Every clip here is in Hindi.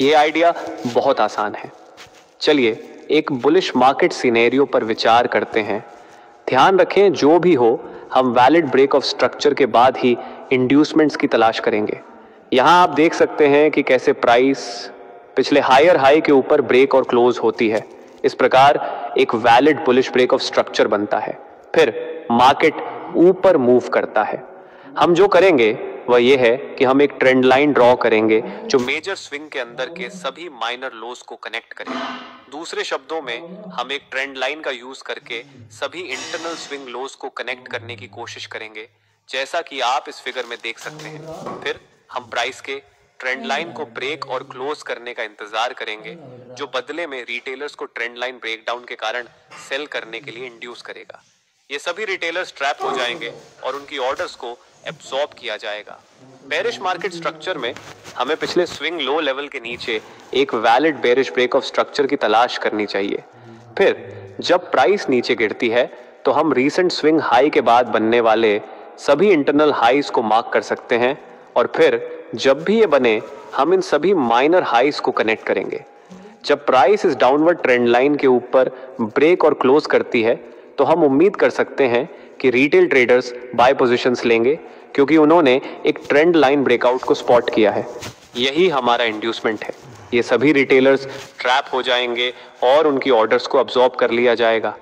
ये आइडिया बहुत आसान है। चलिए एक बुलिश मार्केट सिनेरियो पर विचार करते हैं। ध्यान रखें, जो भी हो, हम वैलिड ब्रेक ऑफ स्ट्रक्चर के बाद ही इंड्यूसमेंट्स की तलाश करेंगे। यहाँ आप देख सकते हैं कि कैसे प्राइस पिछले हायर हाई के ऊपर ब्रेक और क्लोज होती है। इस प्रकार एक valid bullish break of structure बनता है। फिर मार्केट ऊपर मूव करता है। हम जो करेंगे वह यह है कि हम एक ट्रेंड लाइन ड्रॉ करेंगे जो मेजर स्विंग के अंदर के सभी माइनर लोस को कनेक्ट करेगा। दूसरे शब्दों में, हम एक ट्रेंड लाइन का यूज करके सभी इंटरनल स्विंग लोस को कनेक्ट करने की कोशिश करेंगे, जैसा कि आप इस फिगर में देख सकते हैं। फिर हम प्राइस के ट्रेंड लाइन को ब्रेक और क्लोज करने का इंतजार करेंगे, जो बदले में रिटेलर्स को ट्रेंड लाइन ब्रेकडाउन के कारण सेल करने के लिए इंड्यूस करेगा। ये सभी रिटेलर्स ट्रैप हो जाएंगे और उनकी ऑर्डर्स को एब्सॉर्ब किया जाएगा। बेरिश मार्केट स्ट्रक्चर में हमें पिछले स्विंग लो लेवल के नीचे एक valid bearish break of structure की तलाश करनी चाहिए। फिर जब प्राइस नीचे गिरती है तो हम रीसेंट स्विंग हाई के बाद बनने वाले सभी इंटरनल हाईज को मार्क कर सकते हैं, और फिर जब भी ये बने हम इन सभी माइनर हाईज को कनेक्ट करेंगे। जब प्राइस इस डाउनवर्ड ट्रेंड लाइन के ऊपर ब्रेक और क्लोज करती है तो हम उम्मीद कर सकते हैं कि रिटेल ट्रेडर्स बाय पोजीशंस लेंगे, क्योंकि उन्होंने एक ट्रेंड लाइन ब्रेकआउट को स्पॉट किया है। यही हमारा इंड्यूसमेंट है। ये सभी रिटेलर्स ट्रैप हो जाएंगे और उनकी ऑर्डर्स को अब्सॉर्ब कर लिया जाएगा।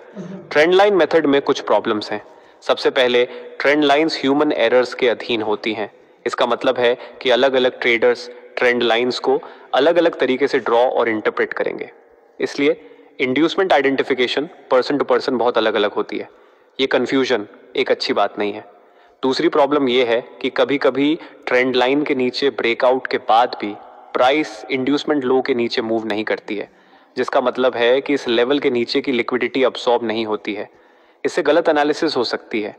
ट्रेंड लाइन मेथड में कुछ प्रॉब्लम्स हैं। सबसे पहले, ट्रेंड लाइंस ह्यूमन एरर्स के अधीन होती हैं। इसका मतलब है कि अलग अलग ट्रेडर्स ट्रेंड लाइंस को अलग अलग तरीके से ड्रॉ और इंटरप्रेट करेंगे। इसलिए inducement identification person to person बहुत अलग अलग होती है। ये कंफ्यूजन एक अच्छी बात नहीं है। दूसरी प्रॉब्लम ये है कि कभी कभी ट्रेंड लाइन के नीचे ब्रेकआउट के बाद भी प्राइस इंड्यूसमेंट लो के नीचे मूव नहीं करती है, जिसका मतलब है कि इस लेवल के नीचे की लिक्विडिटी अब्सॉर्ब नहीं होती है। इससे गलत एनालिसिस हो सकती है,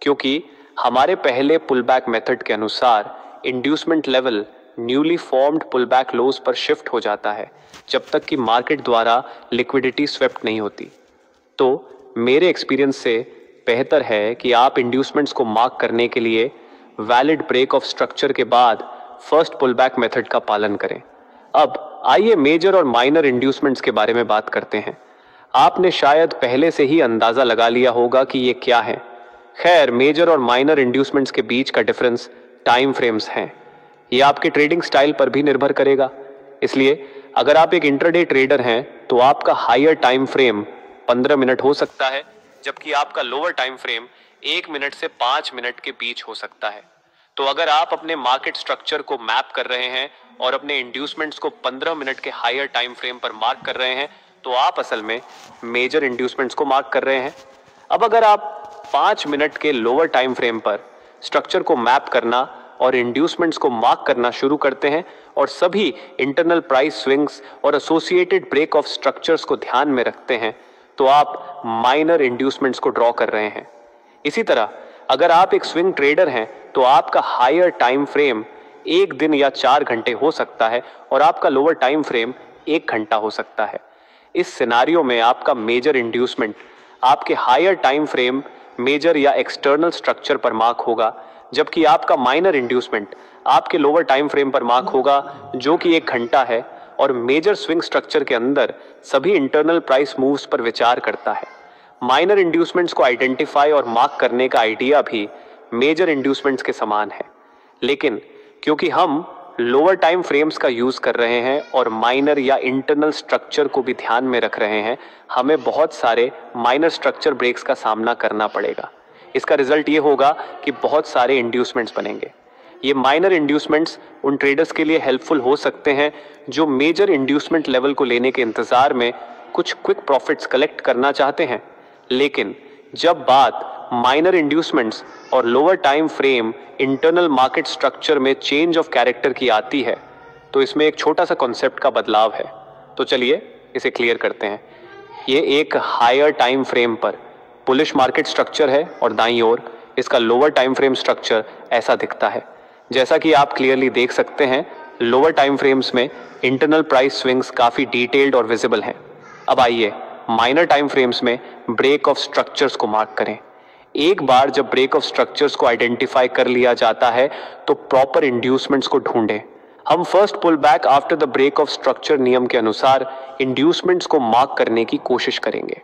क्योंकि हमारे पहले पुलबैक मेथड के अनुसार inducement level newly formed pullback lows पर शिफ्ट हो जाता है जब तक कि मार्केट द्वारा लिक्विडिटी स्वेप्ट नहीं होती। तो मेरे एक्सपीरियंस से बेहतर है कि आप इंड्यूसमेंट्स को मार्क करने के लिए वैलिड ब्रेक ऑफ स्ट्रक्चर के बाद फर्स्ट पुलबैक मेथड का पालन करें। अब आइए मेजर और माइनर इंड्यूसमेंट्स के बारे में बात करते हैं। आपने शायद पहले से ही अंदाजा लगा लिया होगा कि ये क्या है। खैर, मेजर और माइनर इंड्यूसमेंट्स के बीच का डिफरेंस टाइम फ्रेम्स हैं। ये आपके ट्रेडिंग स्टाइल पर भी निर्भर करेगा। इसलिए अगर आप एक इंट्राडे ट्रेडर हैं तो आपका हायर टाइम फ्रेम 15 मिनट हो सकता है, जबकि आपका लोअर टाइम फ्रेम 1 मिनट से 5 मिनट के बीच हो सकता है। तो अगर आप अपने मार्केट स्ट्रक्चर को मैप कर रहे हैं और अपने इंड्यूसमेंट्स को 15 मिनट के हायर टाइम फ्रेम पर मार्क कर रहे हैं, तो आप असल में मेजर इंड्यूसमेंट्स को मार्क कर रहे हैं। अब अगर आप 5 मिनट के लोअर टाइम फ्रेम पर स्ट्रक्चर को मैप करना और इंड्यूसमेंट्स को मार्क करना शुरू करते हैं और सभी इंटरनल प्राइस स्विंग्स और एसोसिएटेड ब्रेक ऑफ स्ट्रक्चर्स को ध्यान में रखते हैं, तो आप माइनर इंड्यूसमेंट्स को ड्रॉ कर रहे हैं। इसी तरह अगर आप एक स्विंग ट्रेडर हैं तो आपका हायर टाइम फ्रेम 1 दिन या 4 घंटे हो सकता है और आपका लोअर टाइम फ्रेम 1 घंटा हो सकता है। इस सिनारियो में आपका मेजर इंड्यूसमेंट आपके हायर टाइम फ्रेम, मेजर या एक्सटर्नल स्ट्रक्चर पर मार्क होगा, जबकि आपका माइनर इंड्यूसमेंट आपके लोअर टाइम फ्रेम पर मार्क होगा, जो कि 1 घंटा है और मेजर स्विंग स्ट्रक्चर के अंदर सभी इंटरनल प्राइस मूव्स पर विचार करता है। माइनर इंड्यूसमेंट्स को आइडेंटिफाई और मार्क करने का आइडिया भी मेजर इंड्यूसमेंट्स के समान है, लेकिन क्योंकि हम लोअर टाइम फ्रेम्स का यूज कर रहे हैं और माइनर या इंटरनल स्ट्रक्चर को भी ध्यान में रख रहे हैं, हमें बहुत सारे माइनर स्ट्रक्चर ब्रेक्स का सामना करना पड़ेगा। इसका रिजल्ट ये होगा कि बहुत सारे इंड्यूसमेंट्स बनेंगे। ये माइनर इंड्यूसमेंट्स उन ट्रेडर्स के लिए हेल्पफुल हो सकते हैं जो मेजर इंड्यूसमेंट लेवल को लेने के इंतजार में कुछ क्विक प्रॉफिट्स कलेक्ट करना चाहते हैं। लेकिन जब बात माइनर इंड्यूसमेंट्स और lower time frame internal market structure में चेंज ऑफ कैरेक्टर की आती है, तो इसमें एक छोटा सा कॉन्सेप्ट का बदलाव है। तो चलिए इसे क्लियर करते हैं। ये एक हायर टाइम फ्रेम पर बुलिश मार्केट स्ट्रक्चर है और दाईं ओर इसका लोअर टाइम फ्रेम स्ट्रक्चर ऐसा दिखता है। जैसा कि आप क्लियरली देख सकते हैं, लोअर टाइम फ्रेम्स में इंटरनल प्राइस स्विंग्स काफी डिटेल्ड और विजिबल हैं। अब आइए माइनर टाइम फ्रेम्स में ब्रेक ऑफ स्ट्रक्चर्स को मार्क करें। एक बार जब ब्रेक ऑफ स्ट्रक्चर्स को आइडेंटिफाई कर लिया जाता है तो प्रॉपर इंड्यूसमेंट्स को ढूंढें। हम first pull back after the break of structure नियम के अनुसार इंड्यूसमेंट्स को मार्क करने की कोशिश करेंगे।